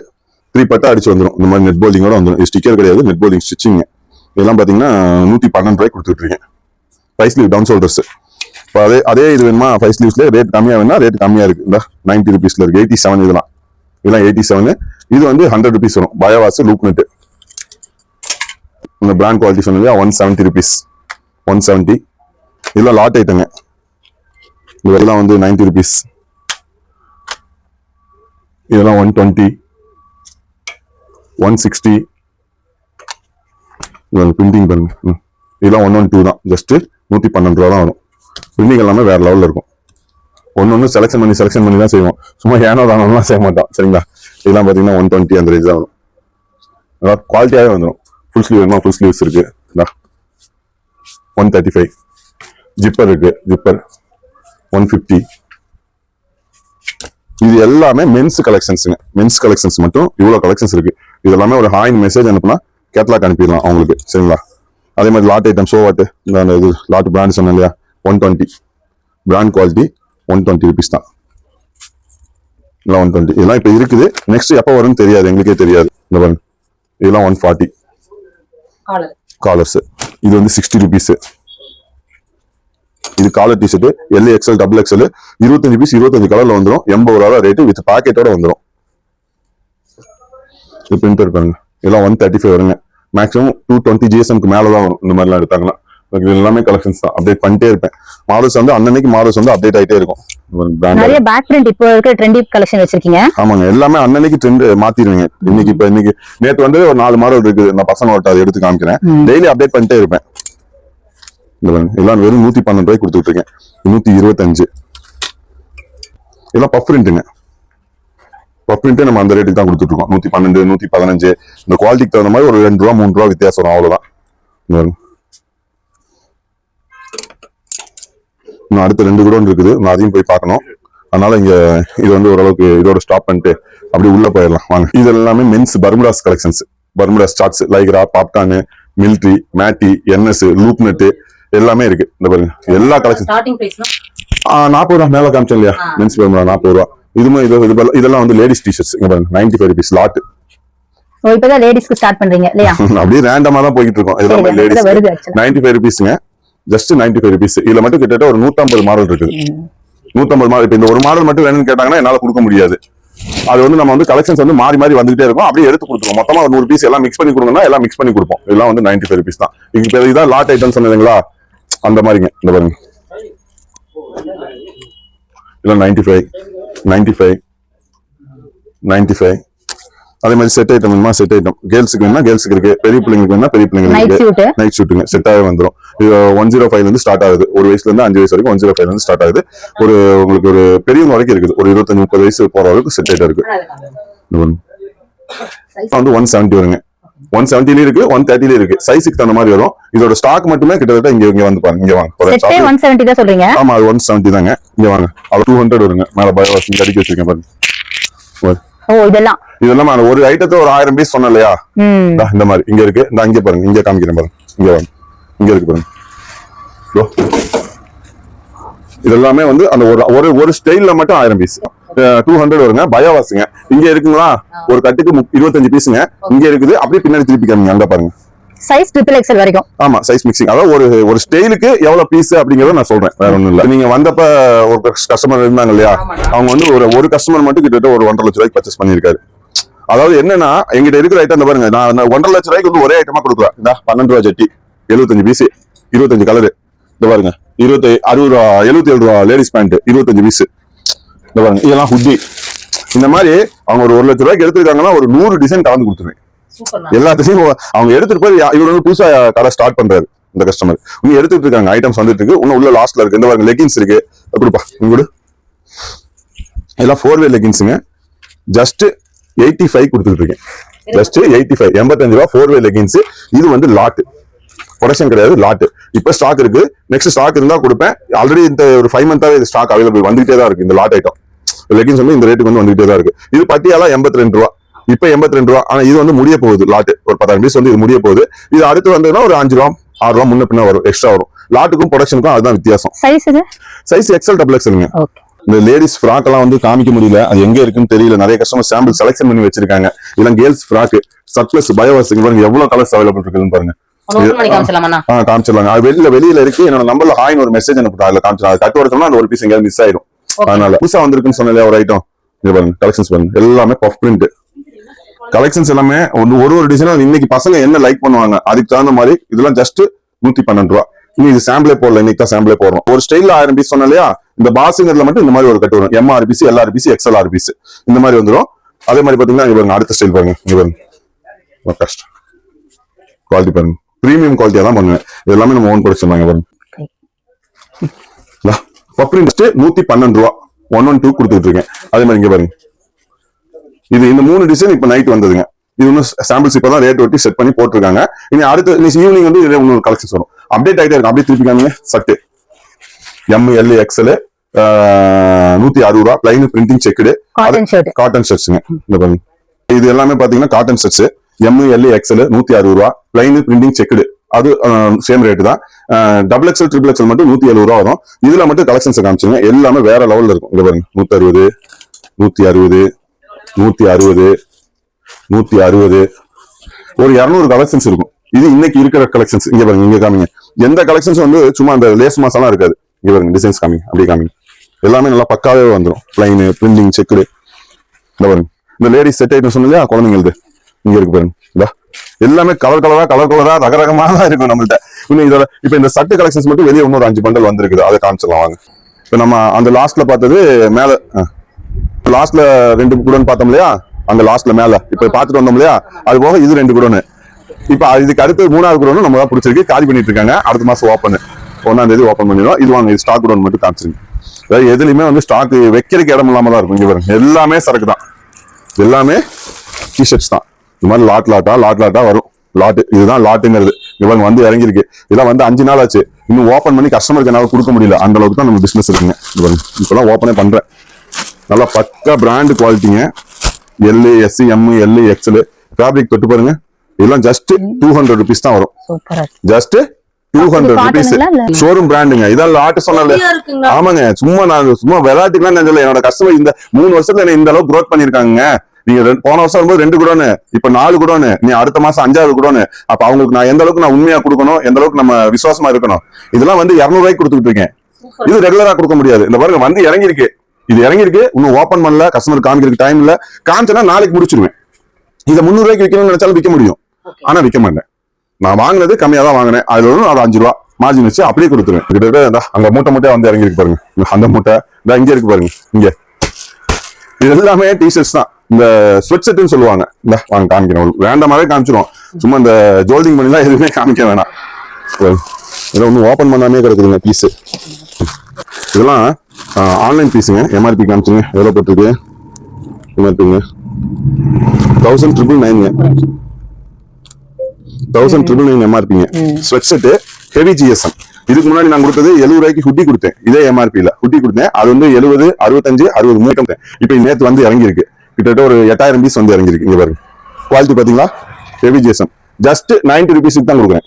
3 பட்டா அடிச்சு வந்துடும். இந்த மாதிரி நெட் போல்டிங்கோட வந்துடும். ஸ்டிக்கர் கிடையாது, நெட் போல்டிங் ஸ்டிச்சிங். இதெல்லாம் பாத்தீங்கன்னா 112 ரூபாய்க்கு கொடுத்துட்டு இருக்கேன். 5 ஸ்லீவ் டவுன் ஷோல்டர்ஸ். இப்போ அதே இது வேணுமா 5 ஸ்லீவ்ஸ்ல ரேட் கம்மியா வேணா ரேட் கம்மியா இருக்கு. இந்த 90 ருபீஸ்ல இருக்கு. 87 இதெல்லாம் 87. இது வந்து 100 ருபீஸ் வரும். பயோவாஸ் லூப் நெட். இந்த பிராண்ட் குவாலிட்டி சொன்னது 170 ருபீஸ் 170. இதெல்லாம் லாட் ஐட்டங்க. இதெல்லாம் வந்து 90 ருபீஸ். இதெல்லாம் 120 160. பிரிண்டிங் பாருங்க, இதெல்லாம் 112 தான். ஜஸ்ட் 112 ரூபா தான் வரும். பிரிண்டிங் எல்லாமே வேற லெவல்ல இருக்கும். ஒன்னு செலக்ஷன் பண்ணி தான் செய்வோம். சும்மா ஏனோ தானோலாம் செய்ய மாட்டோம், சரிங்களா. இதெல்லாம் பாத்தீங்கன்னா 120 அந்த ரேஞ்ச் தான் வரும். அதாவது குவாலிட்டியாவே வந்துடும். ஃபுல் ஸ்லீவ் வேணுமா ஃபுல் ஸ்லீவ்ஸ் இருக்கு. 135. ஜிப்பர் இருக்கு, ஜிப்பர் 150. இது எல்லாமே மென்ஸ் கலெக்ஷன்ஸுங்க. மென்ஸ் கலெக்ஷன்ஸ் மட்டும் இவ்வளவு கலெக்ஷன்ஸ் இருக்கு. இது எல்லாமே ஒரு ஹாயின் மெசேஜ் அனுப்புனா கேட்லாக் அனுப்பிடலாம் அவங்களுக்கு, சரிங்களா. அதே மாதிரி லாட் ஐட்டம் சோவாட்டு இந்த இது லாட் பிராண்ட் சொன்னேன் இல்லையா 120. பிராண்ட் குவாலிட்டி 120 ருபீஸ் தான். இதெல்லாம் 120. இதெல்லாம் இப்ப இருக்குது. நெக்ஸ்ட் எப்போ வரும்னு தெரியாது, எங்களுக்கே தெரியாது. இந்த பாருங்க இதெல்லாம் 140 காலர்ஸ். இது வந்து 60 ருபீஸ். இது collar T shirt LXL double XL 25 piece 25 கலர்ல வந்துடும். 80 ரூபா ரேட்டு வித் பாக்கெட்டோட வந்துடும். இது பிரிண்டர் பாருங்க, இதெல்லாம் 135 வருங்க. மேக்ஸிமம் 220 GSMக்கு மேலதான் வரும். இந்த மாதிரிலாம் எடுத்தாங்கன்னா இது எல்லாமே கலெக்ஷன்ஸ் தான். அப்டேட் பண்ணிட்டே இருப்பேன். மாடல்ஸ் வந்து அன்னன்னைக்கு மாடல்ஸ் வந்து அப்டேட் ஆகிட்டே இருக்கும். நிறைய பேக் பிரிண்ட் இப்போ இருக்க ட்ரெண்டி கலெக்ஷன் வச்சிருக்கீங்க. ஆமாங்க, எல்லாமே அன்னன்னைக்கு ட்ரெண்ட் மாத்திடுவீங்க. இன்னைக்கு நேத்து வந்து ஒரு 4 மாடல் இருக்குது. நான் பசங்க அதை எடுத்து காமிக்கிறேன். டெய்லி அப்டேட் பண்ணிட்டே இருப்பேன். எல்லாம் வெறும் 112 ரூபாய்க்கு கொடுத்துட்டு இருக்கேன். 125 எல்லாம் பஃப் பிரிண்ட்டுங்க. பஃப் பிரிண்ட் நம்ம அந்த ரேட்டுக்கு தான் கொடுத்துட்டு இருக்கோம். 112 115 இந்த குவாலிட்டிக்கு தகுந்த மாதிரி ஒரு 2 ரூபா 3 ரூபா வித்தியாசம் வரும், அவ்வளவுதான். இன்னும் அடுத்த 2 கூட இருக்குது, நான் அதையும் போய் பார்க்கணும். அதனால இங்க இது வந்து ஓரளவுக்கு இதோட ஸ்டாப் பண்ணிட்டு அப்படி உள்ள போயிடலாம் வாங்க. இது எல்லாமே men's bermudas collections. Bermudas shorts, lycra, popcorn, military, matty, NS, loop net எல்லாமே இருக்கு. இந்த பாருங்க எல்லா கலெக்ஷன் 40 ரூபா மேல காமிச்சேன் இல்லையா, மென்ஸ் பர்முடா 40 ரூபா. இதெல்லாம் வந்து லேடிஸ் டிஷர்ட்ஸ். இங்க பாருங்க 95 ருபீஸ் லாட். இப்பதான் லேடிஸ்க்கு ஸ்டார்ட் பண்றீங்க இல்லையா? அப்படியே ரேண்டமா தான் போயிட்டு இருக்கோம். இதெல்லாம் லேடிஸ் 95 ருபீஸ்ங்க. Just 95 rupees. இதுல மட்டும் கிட்டத்தட்ட ஒரு 150 மாடல் இருக்குது. 150 மாடல். இப்ப இந்த ஒரு மாடல் மட்டும் வேணும்னு கேட்டாங்கன்னா என்னால கொடுக்க முடியாது. அது வந்து நம்ம வந்து கலெக்ஷன்ஸ் வந்து மாறி மாறி வந்துகிட்டே இருக்கும். அப்படியே எடுத்து கொடுத்துருவோம். மொத்தமா ஒரு 100 பீஸ் எல்லாம் மிக்ஸ் பண்ணி கொடுங்கன்னா எல்லாம் மிக்ஸ் பண்ணி கொடுப்போம். இதெல்லாம் வந்து 95 ருபீஸ் தான். இதுதான் லாட் ஐட்டம் சொன்னீங்களா, அந்த மாதிரிங்க. இந்த பாருங்க இல்ல 95 அதே மாதிரி செட் ஐட்டம் வேணுமா, செட் ஐட்டம். கேர்ள்ஸுக்கு வேணுமா கேர்ள்ஸுக்கு இருக்கு, பெரிய பிள்ளைங்களுக்கு வேணுமா பெரிய பிள்ளைங்களுக்கு இருக்கு. நைட் ஷூட்டுங்க செட்டாவே வந்துடும். இது 105 இருந்து ஸ்டார்ட் ஆகுது. 1 வயசுல இருந்து 5 வயசு வரைக்கும் 105 இருந்து ஸ்டார்ட் ஆகுது. உங்களுக்கு ஒரு பெரியவங்க வரைக்கும் இருக்குது. ஒரு 25-30 வயசு போற வரைக்கும் செட் ஐட்டம் இருக்கு. வந்து 170 வருங்க. 170 இருக்கு, 130 இருக்கு. சைஸுக்கு தகுந்த மாதிரி வரும். இதோட ஸ்டாக் மட்டுமே கிட்டத்தட்ட இங்க வந்து பாருங்க. இங்க வாங்க. 170 தான் சொல்றீங்க? ஆமா, அது 170 தாங்க. இங்க வாங்க. அது 200 வருங்க. மேல பயோவாஸ் அடிக்க வச்சிருக்கேன் பாருங்க. இதெல்லாம் ஒரு ஐட்டத்தை ஒரு 1000 பீஸ் சொன்னேன் இல்லையா, இந்த மாதிரி இங்க இருக்கு. இந்த அங்க பாருங்க, இங்க காமிக்கிறேன் பாருங்க. இங்க வாங்க, இங்க இருக்கு பாருங்க. இதெல்லாமே வந்து அந்த ஒரு ஸ்டைல்ல மட்டும் 1000 பீஸ் 200 வருங்க. பயோவாஸுங்க. இங்க இருக்குங்களா, ஒரு கட்டுக்கு 25 பீஸுங்க. இங்க இருக்குது. அப்படியே பின்னாடி திருப்பி காமிங்க. அங்க பாருங்க. சைஸ் XXL வரைக்கும். ஆமா, சைஸ் மிக்சிங். அதாவது ஒரு ஸ்டைலுக்கு எவ்வளவு பீஸ் அப்படிங்கறத நான் சொல்றேன், வேற ஒண்ணும் இல்ல. நீங்க வந்தப்ப ஒரு கஸ்டமர் இருந்தாங்க இல்லையா, அவங்க வந்து ஒரு கஸ்டமர் மட்டும் கிட்டத்தட்ட ஒரு 1.5 லட்ச ரூபாய்க்கு பர்ச்சேஸ் பண்ணிருக்காரு. அதாவது என்னன்னா, எங்கிட்ட இருக்கிற ஐட்டம் இந்த பாருங்க, நான் 1.5 லட்ச ரூபாய்க்கு வந்து ஒரே ஐட்டமா கொடுக்குறேன். இந்த 12 ரூபா ஜட்டி 75 பீஸ் 25 கலரு. இந்த பாருங்க 60 ரூபா 77 ரூபா லேடிஸ் பேண்ட் 25 பீஸ். இந்த பாருங்க இதெல்லாம் ஹுட்டி. இந்த மாதிரி அவங்க ஒரு 1 லட்ச ரூபாய்க்கு எடுத்துருக்காங்கன்னா ஒரு 100 டிசைன் கலந்து கொடுத்துருவேன். எல்லாத்தையும் அவங்க எடுத்துட்டு போய் இவர் வந்து புதுசா கடை ஸ்டார்ட் பண்றாரு. இந்த கஸ்டமர் இன்னும் எடுத்துட்டு இருக்காங்க. ஐட்டம்ஸ் வந்துட்டு இருக்கு. இன்னும் உள்ள லாஸ்ட்ல இருக்கு. இந்த பாருங்க லெகின்ஸ் இருக்கு. கொடுப்பா இங்க எல்லாம் 4-வே லெகின்ஸுங்க. ஜஸ்ட் 85 கொடுத்துட்டு இருக்கேன். ஜஸ்ட் 85 ரூபா 4-வே லெகின்ஸ். இது வந்து லாட், ப்ரொடக்ஷன் கிடையாது, லாட். இப்ப ஸ்டாக் இருக்கு. நெக்ஸ்ட் ஸ்டாக் இருந்தா கொடுப்பேன். ஆல்ரெடி இந்த ஒரு 5 மந்தாவே இது ஸ்டாக் அவைலபிள் வந்துகிட்டே தான் இருக்கு. இந்த லாட் ஐட்டம் லெகின்ஸ் வந்து இந்த ரேட்டுக்கு வந்து வந்துகிட்டே தான் இருக்கு. இது பட்டியாலா 82 ரூபா. இப்ப 82 ரூபா. ஆனா இது வந்து முடிய போகுது. லாட் ஒரு 10,000 பீஸ் வந்து இது முடிய போகுது. இது அடுத்து வந்ததுன்னா ஒரு 5 ரூபா 6 ரூபா முன்ன பின்ன வரும், எக்ஸ்ட்ரா வரும். லாட்டுக்கும் ப்ரொடக்ஷனுக்கும் அதுதான் வித்தியாசம். Size XL XXLங்க. இந்த லேடிஸ் ஃப்ராக் எல்லாம் வந்து காமிக்க முடியல, அது எங்க இருக்குன்னு தெரியல. நிறைய கஸ்டமர் சாம்பிள் செலக்ஷன் பண்ணி வச்சிருக்காங்க. இதெல்லாம் கேர்ள்ஸ் ஃப்ராக் சர்ப்ளஸ் பயோவாஸ். பாருங்க எவ்வளவு கலர்ஸ் அவைலபிள் இருக்குன்னு பாருங்க. காமிச்சிடலாங்க. வெளியில இருக்கு. என்னோட நம்பர்ல ஹாய்னு ஒரு மெசேஜ் அனுப்பிட்டா, அதுல காமிச்சிடலாம். அது கட்டு வரச்சோம்னா அந்த ஒரு பீஸ் எங்கேயாவது மிஸ் ஆயிடும். அதனால புதுசா வந்திருக்குன்னு சொன்னல ஒரு ஐட்டம். இங்க பாருங்க கலெக்ஷன்ஸ் பாருங்க. எல்லாமே பஃப் பிரிண்ட் கலெக்ஷன்ஸ். எல்லாமே ஒரு டிசைனும் இன்னைக்கு பசங்க என்ன லைக் பண்ணுவாங்க அதுக்கு தகுந்த மாதிரி. இதெல்லாம் ஜஸ்ட் 112 ரூபா. இன்னும் இது சாம்பிளே போடல, இன்னைக்கு தான் சாம்பிளே போடுறோம். ஒரு ஸ்டைல்ல 1000 பீஸ் சொன்ன இல்லையா, இந்த பாசிங்கர்ல மட்டும் இந்த மாதிரி ஒரு கட்டு வரும். MR piece, LR piece, XLR piece இந்த மாதிரி வந்துடும். அதே மாதிரி பாத்தீங்கன்னா இங்க பாருங்க அடுத்த ஸ்டைல் பாருங்க. இங்க பாருங்க கஷ்டம் குவாலிட்டி பாருங்க. பிரீமியம் குவாலிட்டியா தான் பண்ணுவேன். இது எல்லாமே நம்ம ஓன் ப்ரொடக்ஷன் தாங்க. பாருங்க பப்ரின் 112 ரூபா 112 கொடுத்துட்டு இருக்கேன். அதே மாதிரி இங்க பாருங்க இது இந்த 3 டிசைன் இப்ப நைட் வந்ததுங்க. இது இன்னும் சாம்பிள்ஸ் இப்பதான் ரேட் ஒட்டி செட் பண்ணி போட்டிருக்காங்க. இனி அடுத்த ஈவினிங் வந்து இதே இன்னொரு கலெக்ஷன்ஸ் வரும். அப்டேட் ஆகிட்டே இருக்கும். அப்படியே திருப்பி காமிங்க. சட்டு ML XL 160 ரூபா. பிளைன் பிரிண்டிங் செக்குடு காட்டன் ஷர்ட்ஸ்ங்க. இந்த பாருங்க இது எல்லாமே பாத்தீங்கன்னா காட்டன் ஷர்ட்ஸ். ML XL 160 ரூபா. பிளைன் பிரிண்டிங் செக்குடு அது சேம் ரேட் தான். XXL XXL மட்டும் 170 ரூபா வரும். இதுல மட்டும் கலெக்ஷன்ஸ் காமிச்சுங்க. எல்லாமே வேற லெவல்ல இருக்கும். இங்க பாருங்க 160 160 160 160 ஒரு 200 கலெக்ஷன்ஸ் இருக்கும். இது இன்னைக்கு இருக்கிற கலெக்ஷன்ஸ். இங்க பாருங்க இங்க காமிங்க. எந்த கலெக்ஷன்ஸ் வந்து சும்மா அந்த லேஸ் மாசம் இருக்காது. இங்க பாருங்க டிசைன்ஸ் காமிங்க. அப்படியே காமிங்க. எல்லாமே நல்லா பக்காவே வந்துடும். Plain printing checked. இந்த பாருங்க இந்த லேடிஸ் செட் ஐட்டம் சொன்னீங்க குழந்தைங்களுக்கு. இங்க இருக்கு பாருங்க. எல்லாமே கலர் கலரா ரகரகமா தான் இருக்கும் நம்மள்ட்ட. இன்னும் இதோட இப்ப இந்த சட்டு கலெக்ஷன்ஸ் மட்டும் வெளியே இன்னொரு 5 பண்டல் வந்திருக்குது. அதை காமிச்சிடலாம் வாங்க. இப்ப நம்ம அந்த லாஸ்ட்ல பார்த்தது மேல லாஸ்ட்ல 2 குடோன் பார்த்தோம் இல்லையா, அந்த லாஸ்ட்ல மேல இப்ப பாத்துட்டு வந்தோம் இல்லையா, அது போக இது 2 குடோன். இப்ப இதுக்கு அடுத்து 3வது குடோன் நம்ம தான் பிடிச்சிருக்கு, காலி பண்ணிட்டு இருக்காங்க. அடுத்த மாசம் ஓப்பன் 1ஆம் தேதி ஓப்பன் பண்ணிடுவோம். இது வாங்க, இது ஸ்டாக் குடோன் மட்டும் காமிச்சிருங்க. அதாவது எதுலையுமே வந்து ஸ்டாக் வைக்கிறதுக்கு இடம் இல்லாம தான் இருக்கும். இங்க பாருங்க, எல்லாமே சரக்கு தான், எல்லாமே டிஷர்ட்ஸ் தான். இந்த மாதிரி லாட்டா வரும். இதுதான் லாட்டுங்கிறது. இவங்க வந்து இறங்கிருக்கு. இதெல்லாம் வந்து 5 நாள் ஆச்சு, இன்னும் ஓப்பன் பண்ணி கஸ்டமருக்கு என்னால கொடுக்க முடியல. அந்த அளவுக்கு தான் நம்ம பிசினஸ் இருக்குங்க. இப்பெல்லாம் ஓப்பனே பண்றேன். நல்லா பக்கா பிராண்ட் குவாலிட்டிங்க. L, S, M, L, XL fabric தொட்டு பாருங்க. இதெல்லாம் ஜஸ்ட் 200 rupees தான் வரும். Just 200 rupees. ஷோரூம் பிராண்டுங்க. இதான் லாட்டு சொன்னல. ஆமாங்க, சும்மா விளையாட்டுக்குலாம் நான் சொல்ல. என்னோட கஸ்டமர் இந்த 3 வருஷத்துல என்ன இந்த அளவுக்கு க்ரோத் பண்ணிருக்காங்க. நீங்க போன வருஷம் வரும்போது 2 குடோனு, இப்ப 4 குடோனு, நீ அடுத்த மாசம் 5வது குடோனு. அப்ப அவங்களுக்கு நான் எந்த அளவுக்கு நான் உண்மையா கொடுக்கணும், எந்த அளவுக்கு நம்ம விசுவாசமா இருக்கணும். இதெல்லாம் வந்து 200 ரூபாய்க்கு கொடுத்துட்டு இருக்கேன். இது ரெகுலரா கொடுக்க முடியாது. இந்த பாருங்க வந்து இறங்கிருக்கு. இது இறங்கிருக்கு, இன்னும் ஓப்பன் பண்ணல. கஸ்டமர் காமிக்கிறதுக்கு டைம் இல்ல. காமிச்சனா நாளைக்கு முடிச்சிருவேன். இதை 300 ரூபாய்க்கு விற்கணும்னு நினைச்சாலும் விற்க முடியும். ஆனா விற்க மாட்டேன். நான் வாங்கினது கம்மியா தான் வாங்கினேன். அதுல ஒரு 5 ரூபா மார்ஜின் வச்சு அப்படியே கொடுத்துருவேன். கிட்டத்தட்ட அங்க மூட்டை வந்து இறங்கிருக்கு பாருங்க. அந்த மூட்டை இங்க இருக்கு பாருங்க. இங்க இது எல்லாமே டிஷர்ட்ஸ் தான். இந்த ஸ்வெட் செட்னு சொல்லுவாங்க. இந்த வாங்க காமிக்கிறேன். வேண்டாமாவே காமிச்சிருவோம். சும்மா இந்த ஜோல்டிங் பண்ணிலாம் எதுவுமே காமிக்க வேணாம். இதெல்லாம் ஒன்றும் ஓப்பன் பண்ணாமே கிடக்குதுங்க பீஸ். இதெல்லாம் ஆன்லைன் பீஸுங்க. எம்ஆர்பி காமிச்சுங்க. எவ்வளோ போட்டுருக்கு எம்ஆர்பிங்க? 1999ங்க. 1999 எம்ஆர்பிங்க. Sweat set heavy GSM. இதுக்கு முன்னாடி நான் கொடுத்தது 70 ரூபாய்க்கு ஹுட்டி கொடுத்தேன். இதே எம்ஆர்பியில ஹுட்டி கொடுத்தேன். அது வந்து 70, 65, 60 மூட்டை. இப்ப நேற்று வந்து இறங்கிருக்கு. கிட்டத்தட்ட ஒரு 8000 பீஸ் வந்து இறங்கிருக்கு. இங்க பாருங்க, குவாலிட்டி பாத்தீங்களா? Heavy GSM. ஜஸ்ட் 90 rupees தான் கொடுக்குறேன்.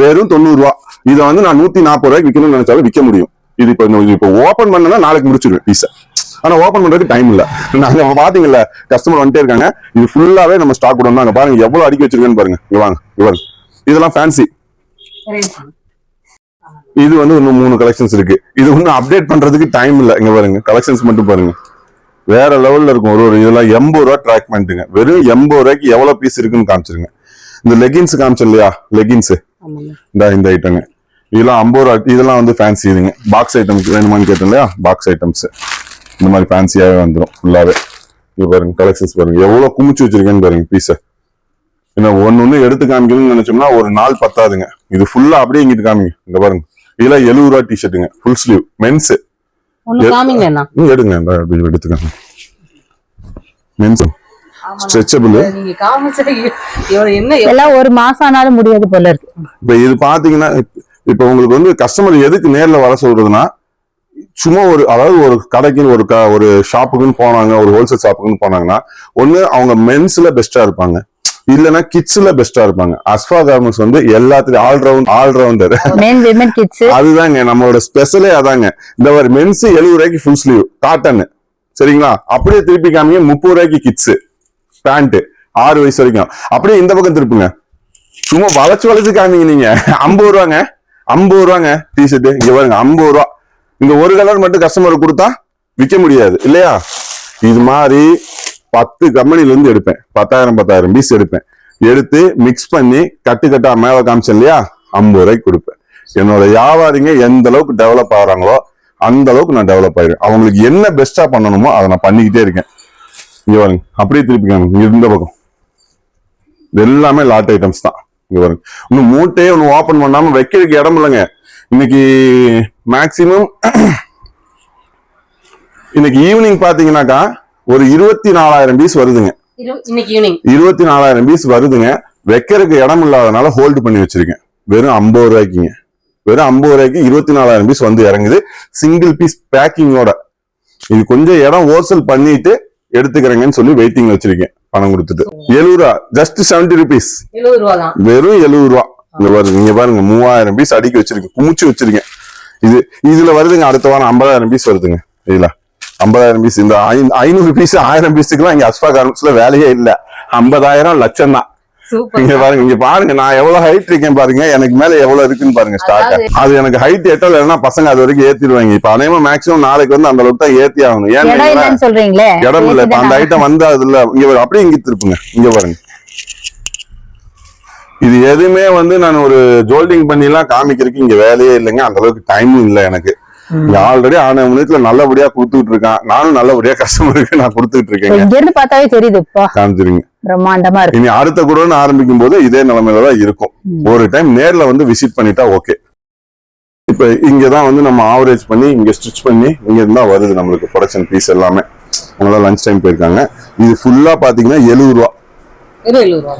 வெறும் 90 ரூபா. இதை வந்து நான் 140 ரூபாய்க்கு விற்கணும்னு நினைச்சாலும் விற்க முடியும். இது இப்போ ஓப்பன் பண்ணனா நாளைக்கு முடிச்சிருவேன் பீஸை. ஆனா ஓப்பன் பண்றதுக்கு டைம் இல்ல. நாங்க பாத்தீங்கல்ல, கஸ்டமர் வந்துட்டே இருக்காங்க. இது ஃபுல்லாவே நம்ம ஸ்டாக் கூட தான். பாருங்க எவ்வளவு அடிக்க வச்சிருக்கேன்னு பாருங்க. இங்க வாங்க, இங்க பாருங்க. இதெல்லாம் ஃபேன்சி. இது வந்து இன்னும் 3 கலெக்ஷன்ஸ் இருக்கு. இது ஒன்னும் அப்டேட் பண்றதுக்கு டைம் இல்ல. இங்க பாருங்க, கலெக்ஷன்ஸ் மட்டும் பாருங்க. வேற லெவல்ல இருக்கும். ஒரு இதெல்லாம் 80 ரூபா ட்ராக் பண்ணிட்டுங்க. வெறும் 80 ரூபாய்க்கு எவ்வளவு பீஸ் இருக்குன்னு காமிச்சிருங்க. இந்த லெகின்ஸ் காமிச்சு இல்லையா, லெகின்ஸ் இந்த ஐட்டங்க. இதெல்லாம் 50 ரூபா. இதெல்லாம் வந்து ஃபேன்சி. இதுங்க பாக்ஸ் ஐட்டம் வேணுமான்னு கேட்டேன் இல்லையா, பாக்ஸ் ஐட்டம்ஸ் இந்த மாதிரி ஃபேன்சியாவே வந்துடும் ஃபுல்லாவே. இது பாருங்க, கலெக்ஷன்ஸ் பாருங்க எவ்வளவு குமிச்சு வச்சிருக்கேன்னு பாருங்க பீஸை. ஏன்னா ஒன்னு எடுத்து காமிக்கணும்னு நினைச்சோம்னா ஒரு நாள் பத்தாதுங்க. இது ஃபுல்லா அப்படியே இங்கிட்டு காமிங்க. இங்க பாருங்க, இதெல்லாம் 70 ரூபா டிஷர்ட்டுங்க, ஃபுல் ஸ்லீவ் மென்ஸ். எடுங்க, எடுத்துக்காங்க. Men's stretchable. எல்லாம் ஒரு மாசம் ஆனாலும் முடியாது போல இருக்கு. இப்ப இது பாத்தீங்கன்னா, இப்ப உங்களுக்கு வந்து கஸ்டமர் எதுக்கு நேர்ல வர சொல்றதுன்னா, சும்மா அதாவது ஒரு கடைக்கு ஒரு ஷாப்புக்குன்னு போனாங்க, ஒரு ஹோல்சேல் ஷாப்புக்குன்னு போனாங்கன்னா, ஒண்ணு அவங்க மென்ஸ்ல பெஸ்டா இருப்பாங்க, இல்லன்னா கிட்ஸ்ல பெஸ்டா இருப்பாங்க. அஸ்வா கார்மெண்ட்ஸ் வந்து எல்லாத்துலயும் ஆல்ரவுண்டர். அதுதாங்க நம்மளோட ஸ்பெஷலே. அதாங்க இந்த மாதிரி மென்ஸ் 70 ரூபாய்க்கு ஃபுல் ஸ்லீவ் காட்டன், சரிங்களா? அப்படியே திருப்பி காமிங்க 30 ரூபாய்க்கு கிட்ஸ் பேண்ட் 6 வயசு வரைக்கும். அப்படியே இந்த பக்கம் திருப்புங்க, சும்மா வளைச்சு காமிங்க. நீங்க 50 ரூபாங்க, 50 ரூபாங்க டிஷர்ட். இங்க பாருங்க 50 ரூபா. இந்த ஒரு கலர் மட்டும் கஸ்டமருக்கு கொடுத்தா விற்க முடியாது இல்லையா? இது மாதிரி 10 கம்பெனில இருந்து எடுப்பேன். 10,000 பீஸ் எடுப்பேன். எடுத்து மிக்ஸ் பண்ணி கட்டா மேல காமிச்சேன் இல்லையா, 50 ரூபாய்க்கு கொடுப்பேன். என்னோட வியாபாரிங்க எந்த அளவுக்கு டெவலப் ஆகுறாங்களோ அந்த அளவுக்கு நான் டெவலப் ஆயிடுவேன். அவங்களுக்கு என்ன பெஸ்டா பண்ணணுமோ அதை நான் பண்ணிக்கிட்டே இருக்கேன். இங்க பாருங்க, அப்படியே திருப்பிக்காங்க இந்த பக்கம். இது எல்லாமே லாட் ஐட்டம்ஸ் தான். இங்க பாருங்க, இன்னும் மூட்டையே ஒண்ணு ஓபன் பண்ணாம வைக்கிறதுக்கு இடம் இல்லைங்க. இன்னைக்கு மேக்சிமம் இன்னைக்கு ஈவினிங் பாத்தீங்கன்னாக்கா ஒரு 24,000 பீஸ் வருதுங்க. 24,000 பீஸ் வருதுங்க. வைக்கிறதுக்கு இடம் இல்லாதனால ஹோல்டு பண்ணி வச்சிருக்கேன். வெறும் 50 ரூபாய்க்குங்க. வெறும் 50 ரூபாய்க்கு 24,000 பீஸ் வந்து இறங்குது, சிங்கிள் பீஸ் பேக்கிங்கோட. இது கொஞ்சம் இடம் ஹோல்சேல் பண்ணிட்டு எடுத்துக்கிறேங்கன்னு சொல்லி வெயிட்டிங் வச்சிருக்கேன். பணம் கொடுத்துட்டு 70 ரூபா, ஜஸ்ட் 70 rupees. வெறும் 70 ரூபா. இங்க பாருங்க 3000 பீஸ் அடிக்க வச்சிருக்கேன், குமிச்சு வச்சிருக்கேன். இதுல வருதுங்க. அடுத்த வாரம் 50,000 பீஸ் வருதுங்க. இதுல 50,000 பீஸ். இந்த 500 பீஸ் 1000 பீஸுக்குலாம் இங்க அஸ்வா கார்மெண்ட்ஸ்ல வேலையே இல்ல. 50,000 லட்சம் தான். இங்க பாருங்க நான் எவ்வளவு ஹைட் இருக்கேன் பாருங்க, எனக்கு மேல எவ்வளவு இருக்குன்னு பாருங்க ஸ்டாக். அது எனக்கு ஹைட் எட்டல இல்லைன்னா பசங்க அது வரைக்கும் ஏத்திடுவாங்க. இப்ப அதே மேக்ஸிமம் நாளைக்கு வந்து அந்த அளவுக்கு தான் ஏத்தி ஆகணும். ஏன்னா இடம் இல்ல. இப்ப அந்த ஐட்டம் வந்து அதுல இங்க அப்படியே இங்க திருப்புங்க. இங்க பாருங்க, இது எதுவுமே வந்து நான் ஒரு ஜோல்டிங் பண்ணி எல்லாம் காமிக்கிறதுக்கு இங்க வேலையே இல்லைங்க. அந்த அளவுக்கு டைமும் இல்லை எனக்கு. ஆல்ரெடி 6 மினிட்ல நல்லபடியா கொடுத்துட்டு இருக்கான். நானும் நல்லபடியா கஸ்டமருக்கு நான் கொடுத்துட்டு இருக்கேன். இங்க இருந்து பார்த்தாவே தெரியுது. இப்போ காமிச்சிருங்க, பிரம்மாண்டமா இருக்கு. இனி அடுத்த குடோன் ஆரம்பிக்கும் போது இதே நிலைமையில தான் இருக்கும். ஒரு டைம் நேர்ல வந்து விசிட் பண்ணிட்டா ஓகே. இப்ப இங்கதான் வந்து நம்ம ஆவரேஜ் பண்ணி இங்க ஸ்டிச் பண்ணி இங்க இருந்தா வருது நம்மளுக்கு ப்ரொடக்ஷன் பீஸ் எல்லாமே. அவங்க லஞ்ச் டைம் போயிருக்காங்க. இது ஃபுல்லா பாத்தீங்கன்னா 70 ரூபா,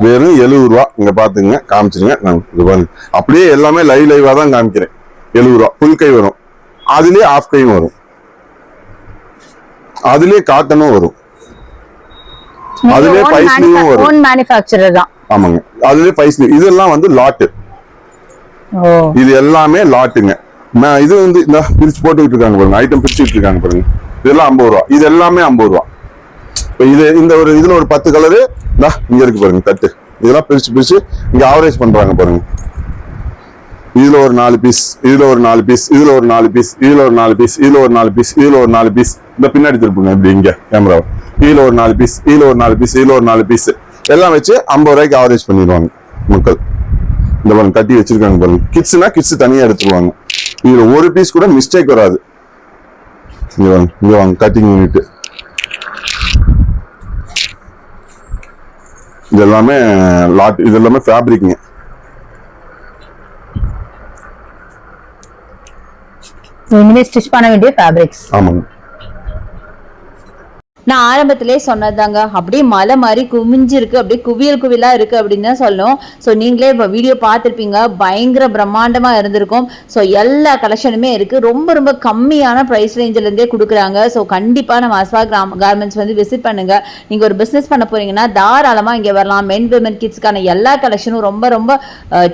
வெறும் 70 ரூபா. இங்க பாத்துங்க, காமிச்சிருங்க. நான் இது பாருங்க, அப்படியே எல்லாமே லைவா தான் காமிக்கிறேன். 70 ரூபா ஃபுல் கை வரும், அதுலயே ஆஃப் கையும் வரும், அதுலயே காட்டனும் வரும், அதுலயே பைஸ்லயும் வரும். ஓன் மேனுஃபேக்சரர் தான். ஆமாங்க, அதுலயே பைஸ்லயும். இதெல்லாம் வந்து லாட். இது எல்லாமே லாட்டுங்க. இது வந்து இந்த பிரிச்சு போட்டுக்கிட்டு இருக்காங்க பாருங்க, ஐட்டம் பிரிச்சுட்டு இருக்காங்க பாருங்க. இதெல்லாம் 50 ரூபா, இது எல்லாமே 50 ரூபா. இப்ப இது இந்த ஒரு இதுல ஒரு 10 கலரு இங்க இருக்கு பாருங்க தட்டு. இதெல்லாம் பிரிச்சு இங்க ஆவரேஜ் பண்றாங்க பாருங்க. இதுல ஒரு 4 பீஸ், இதுல ஒரு 4 பீஸ், இதுல ஒரு 4 பீஸ், இதுல ஒரு 4 பீஸ், இதுல ஒரு 4 பீஸ், இதுல ஒரு 4 பீஸ். இந்த பின்னாடி திருப்புங்க இப்படி இங்க கேமரா. இதுல ஒரு 4 பீஸ், இதுல ஒரு 4 பீஸ், இதுல ஒரு 4 பீஸ் எல்லாம் வச்சு 50 ரூபாய்க்கு ஆவரேஜ் பண்ணிடுவாங்க மக்கள். இந்த பாருங்க கட்டி வச்சிருக்காங்க பாருங்க. கிட்ஸ்னா கிட்ஸ் தனியா எடுத்துருவாங்க. இதுல ஒரு பீஸ் கூட மிஸ்டேக் வராது. இங்க வாங்க கட்டிங் யூனிட். இது எல்லாமே லாட், இது எல்லாமே ஃபேப்ரிக்ங்க. நீங்களே ஸ்டிச் பண்ண வேண்டிய ஃபேப்ரிக்ஸ். ஆமாங்க. நான் ஆரம்பத்திலே சொன்னதாங்க, அப்படியே மலை மாதிரி குமிஞ்சிருக்கு, அப்படியே குவியலா இருக்கு அப்படின்னு தான் சொல்லணும். ஸோ நீங்களே இப்போ வீடியோ பார்த்துருப்பீங்க, பயங்கர பிரம்மாண்டமா இருந்திருக்கும். ஸோ எல்லா கலெக்ஷனுமே இருக்கு, ரொம்ப ரொம்ப கம்மியான ப்ரைஸ் ரேஞ்சிலேருந்தே கொடுக்குறாங்க. ஸோ கண்டிப்பா நம்ம அஸ்வா கார்மெண்ட்ஸ் வந்து விசிட் பண்ணுங்க. நீங்க ஒரு பிஸ்னஸ் பண்ண போறீங்கன்னா தாராளமா இங்க வரலாம். மென் விமன் கிட்ஸ்க்கான எல்லா கலெக்ஷனும் ரொம்ப ரொம்ப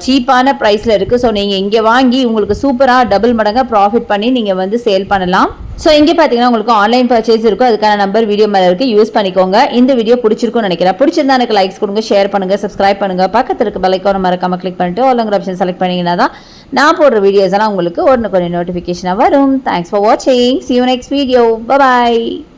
சீப்பான ப்ரைஸ்ல இருக்கு. ஸோ நீங்க இங்க வாங்கி உங்களுக்கு சூப்பரா டபுள் மடங்கா ப்ராஃபிட் பண்ணி நீங்க வந்து சேல் பண்ணலாம். ஸோ இங்கே பார்த்தீங்கன்னா உங்களுக்கு ஆன்லைன் பர்ச்சேஸ் இருக்கும். அதுக்கான நம்பர் வீடியோ மேலே இருக்கு, யூஸ் பண்ணிக்கோங்க. இந்த வீடியோ பிடிச்சிருக்கும்னு நினைக்கிறேன். பிடிச்சிருந்தா எனக்கு லைக்ஸ் கொடுங்க, ஷேர் பண்ணுங்க, சப்ஸ்கிரைப் பண்ணுங்க. பக்கத்தில் இருக்க பெல் ஐகானை மறக்காம கிளிக் பண்ணிட்டு ஆல்ங்கிற ஆப்ஷன் செலக்ட் பண்ணீங்கன்னா தான் நான் போடுற வீடியோஸ் எல்லாம் உங்களுக்கு உடனுக்குடனே நோட்டிஃபிகேஷனாக வரும். தேங்க்ஸ் ஃபார் வாட்சிங். See you next video. Bye bye.